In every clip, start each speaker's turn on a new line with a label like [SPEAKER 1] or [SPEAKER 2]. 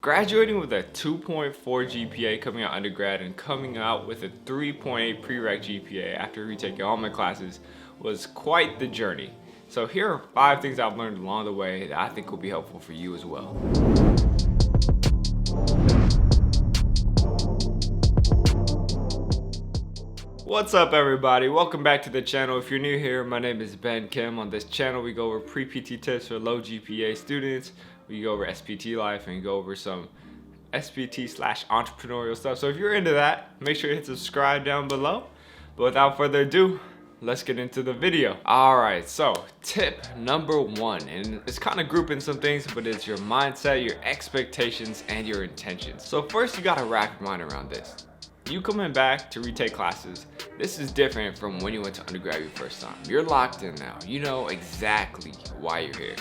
[SPEAKER 1] Graduating with a 2.4 GPA coming out undergrad and coming out with a 3.8 pre-req GPA after retaking all my classes was quite the journey. So here are 5 things I've learned along the way that I think will be helpful for you as well. What's up everybody? Welcome back to the channel. If you're new here, my name is Ben Kim. On this channel we go over pre-PT tips for low GPA students. We go over SPT life and go over some SPT/entrepreneurial stuff. So if you're into that, make sure to hit subscribe down below. But without further ado, let's get into the video. Alright, so tip number 1, and it's kind of grouping some things, but it's your mindset, your expectations, and your intentions. So first you gotta wrap your mind around this. You coming back to retake classes, this is different from when you went to undergrad your first time. You're locked in now. You know exactly why you're here.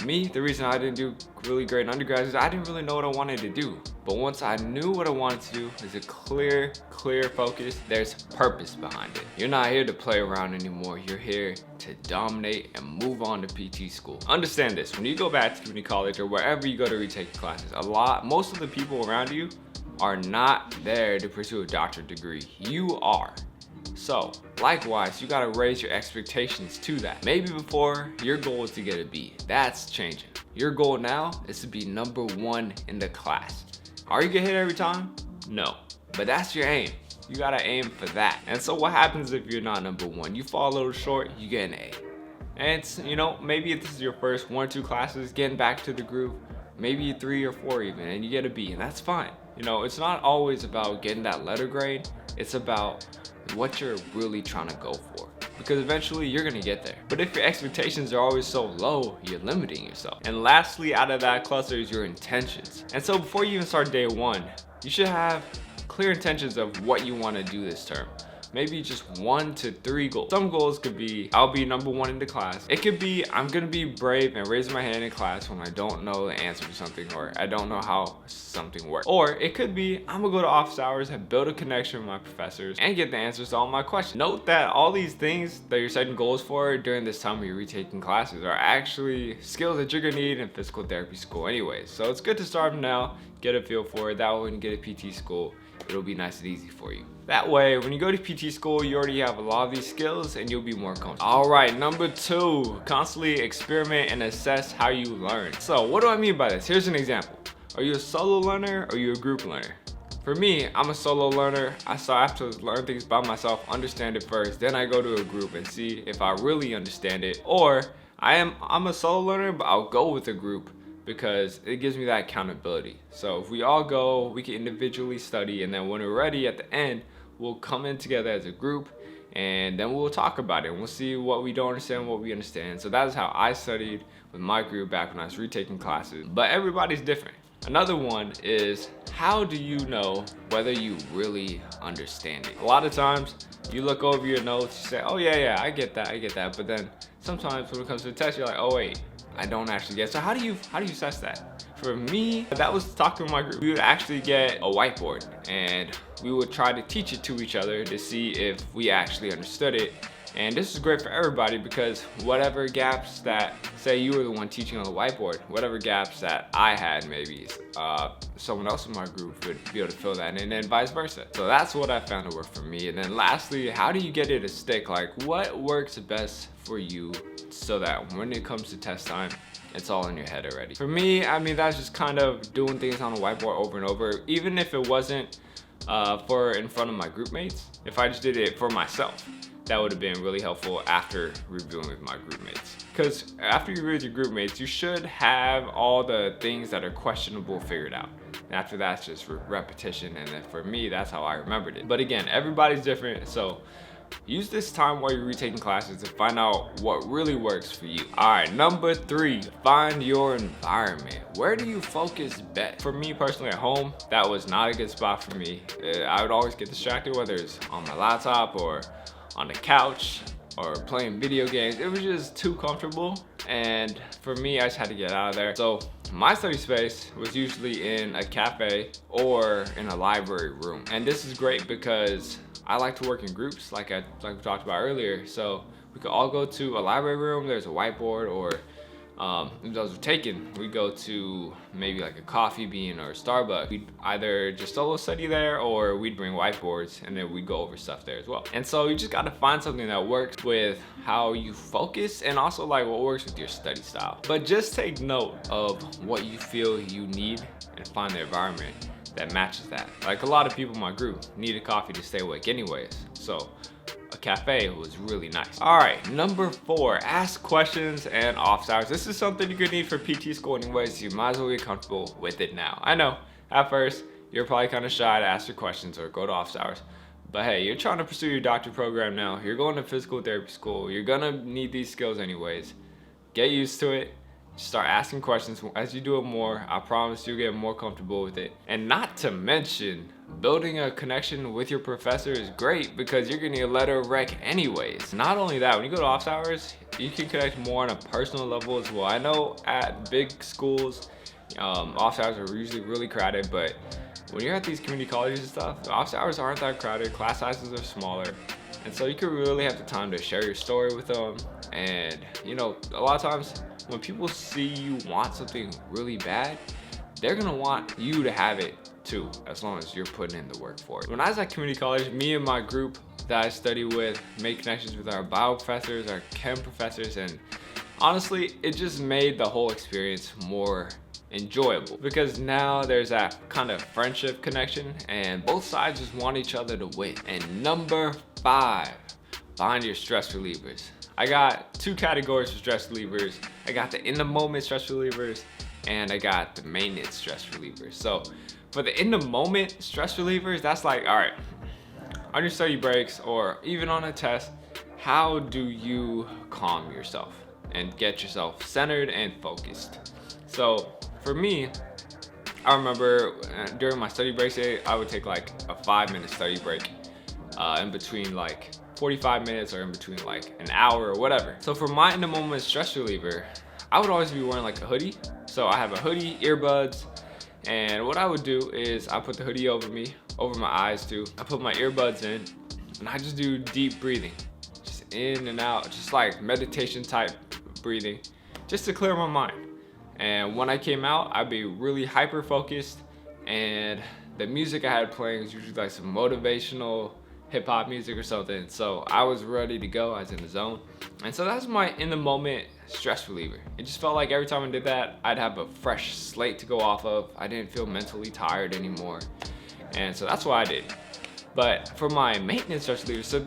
[SPEAKER 1] Me, the reason I didn't do really great in undergrad is I didn't really know what I wanted to do. But once I knew what I wanted to do, there's a clear focus, there's purpose behind it. You're not here to play around anymore. You're here to dominate and move on to PT school. Understand this, when you go back to community college or wherever you go to retake classes, most of the people around you are not there to pursue a doctorate degree. You are. So, likewise, you gotta raise your expectations to that. Maybe before, your goal is to get a B. That's changing. Your goal now is to be number 1 in the class. Are you gonna hit every time? No. But that's your aim. You gotta aim for that. And so what happens if you're not number 1? You fall a little short, you get an A. And it's, maybe if this is your first 1 or 2 classes, getting back to the groove, maybe 3 or 4 even, and you get a B, and that's fine. It's not always about getting that letter grade. It's about what you're really trying to go for, because eventually you're gonna get there. But if your expectations are always so low, you're limiting yourself. And lastly, out of that cluster is your intentions. And so before you even start day 1, you should have clear intentions of what you want to do this term. Maybe just 1 to 3 goals. Some goals could be, I'll be number 1 in the class. It could be, I'm gonna be brave and raise my hand in class when I don't know the answer to something, or I don't know how something works. Or it could be, I'm gonna go to office hours and build a connection with my professors and get the answers to all my questions. Note that all these things that you're setting goals for during this time when you're retaking classes are actually skills that you're gonna need in physical therapy school anyways. So it's good to start them now, get a feel for it. That way when you get a PT school, it'll be nice and easy for you. That way, when you go to PT school, you already have a lot of these skills and you'll be more comfortable. All right, number 2, constantly experiment and assess how you learn. So what do I mean by this? Here's an example. Are you a solo learner or are you a group learner? For me, I'm a solo learner. I have to learn things by myself, understand it first, then I go to a group and see if I really understand it. Or I'm a solo learner, but I'll go with a group because it gives me that accountability. So if we all go, we can individually study, and then when we're ready at the end, we'll come in together as a group and then we'll talk about it and we'll see what we don't understand, what we understand. So that is how I studied with my group back when I was retaking classes. But everybody's different. Another one is, how do you know whether you really understand it? A lot of times you look over your notes, you say, oh yeah, I get that. But then sometimes when it comes to the test, you're like, oh wait, I don't actually get it. So how do you assess that? For me, that was talking to my group. We would actually get a whiteboard and we would try to teach it to each other to see if we actually understood it. And this is great for everybody because whatever gaps that, say you were the one teaching on the whiteboard, whatever gaps that I had, maybe someone else in my group would be able to fill that in, and then vice versa. So that's what I found to work for me. And then lastly, how do you get it to stick? Like, what works best for you so that when it comes to test time, it's all in your head already? For me, that's just kind of doing things on the whiteboard over and over, even if it wasn't for in front of my group mates. If I just did it for myself, that would have been really helpful after reviewing with my group mates. Because after you review with your group mates, you should have all the things that are questionable figured out. And after that, it's just repetition. And then for me, that's how I remembered it. But again, everybody's different. So use this time while you're retaking classes to find out what really works for you. All right, number 3, find your environment. Where do you focus best? For me personally at home, that was not a good spot for me. I would always get distracted, whether it's on my laptop or on the couch or playing video games. It was just too comfortable, and for me, I just had to get out of there. So my study space was usually in a cafe or in a library room. And this is great because I like to work in groups like we talked about earlier. So we could all go to a library room, there's a whiteboard, or If those were taken, we'd go to maybe like a Coffee Bean or a Starbucks. We'd either just solo study there, or we'd bring whiteboards and then we'd go over stuff there as well. And so you just gotta find something that works with how you focus and also like what works with your study style. But just take note of what you feel you need and find the environment that matches that. Like a lot of people in my group needed coffee to stay awake anyways, so a cafe was really nice. All right, number 4, ask questions and office hours. This is something you're gonna need for PT school anyways, so you might as well get comfortable with it now. I know, at first, you're probably kind of shy to ask your questions or go to office hours, but hey, you're trying to pursue your doctorate program now. You're going to physical therapy school. You're gonna need these skills anyways. Get used to it. Start asking questions. As you do it more, I promise you'll get more comfortable with it. And not to mention, building a connection with your professor is great because you're gonna need a letter of rec anyways. Not only that, when you go to office hours, you can connect more on a personal level as well. I know at big schools, office hours are usually really crowded, but when you're at these community colleges and stuff, the office hours aren't that crowded, class sizes are smaller. And so you can really have the time to share your story with them. And you know, a lot of times when people see you want something really bad, they're gonna want you to have it too, as long as you're putting in the work for it. When I was at community college, me and my group that I study with made connections with our bio professors, our chem professors, and honestly, it just made the whole experience more enjoyable because now there's that kind of friendship connection and both sides just want each other to win. And number 5, find your stress relievers. I got 2 categories for stress relievers. I got the in the moment stress relievers and I got the maintenance stress relievers. So for the in the moment stress relievers, that's like, all right, on your study breaks or even on a test, how do you calm yourself and get yourself centered and focused? So for me, I remember during my study breaks, I would take like a 5-minute study break in between like 45 minutes or in between like an hour or whatever. So for my in the moment stress reliever, I would always be wearing like a hoodie. So I have a hoodie, earbuds, and what I would do is I put the hoodie over me, over my eyes too. I put my earbuds in and I just do deep breathing, just in and out, just like meditation type breathing, just to clear my mind. And when I came out, I'd be really hyper focused, and the music I had playing was usually like some motivational hip hop music or something. So I was ready to go, I was in the zone. And so that's my in the moment stress reliever. It just felt like every time I did that, I'd have a fresh slate to go off of. I didn't feel mentally tired anymore. And so that's what I did. But for my maintenance stress relievers, so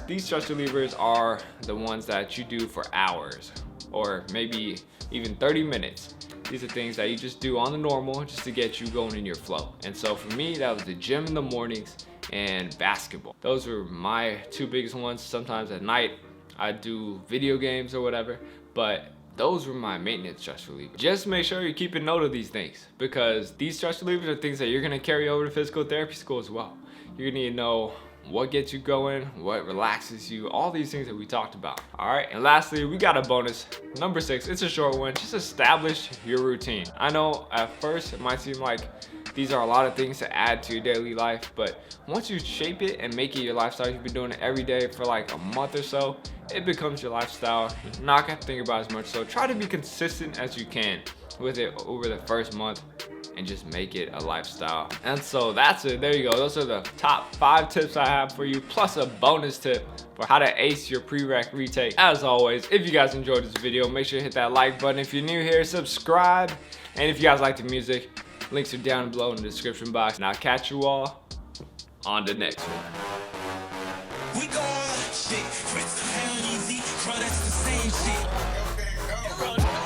[SPEAKER 1] these stress relievers are the ones that you do for hours or maybe even 30 minutes. These are things that you just do on the normal just to get you going in your flow. And so for me, that was the gym in the mornings and basketball. Those were my 2 biggest ones. Sometimes at night, I do video games or whatever, but those were my maintenance stress relievers. Just make sure you're keeping note of these things because these stress relievers are things that you're gonna carry over to physical therapy school as well. You're gonna need to know what gets you going, what relaxes you, all these things that we talked about. All right, and lastly, we got a bonus. Number 6, it's a short one. Just establish your routine. I know at first it might seem like these are a lot of things to add to your daily life, but once you shape it and make it your lifestyle, you've been doing it every day for like a month or so, it becomes your lifestyle. You're not gonna think about it as much, so try to be consistent as you can with it over the first month and just make it a lifestyle. And so that's it, there you go. Those are the top 5 tips I have for you, plus a bonus tip for how to ace your pre-req retake. As always, if you guys enjoyed this video, make sure to hit that like button. If you're new here, subscribe. And if you guys like the music, links are down below in the description box. And I'll catch you all on the next one. We going shit, Chris, easy, bro, that's the same shit.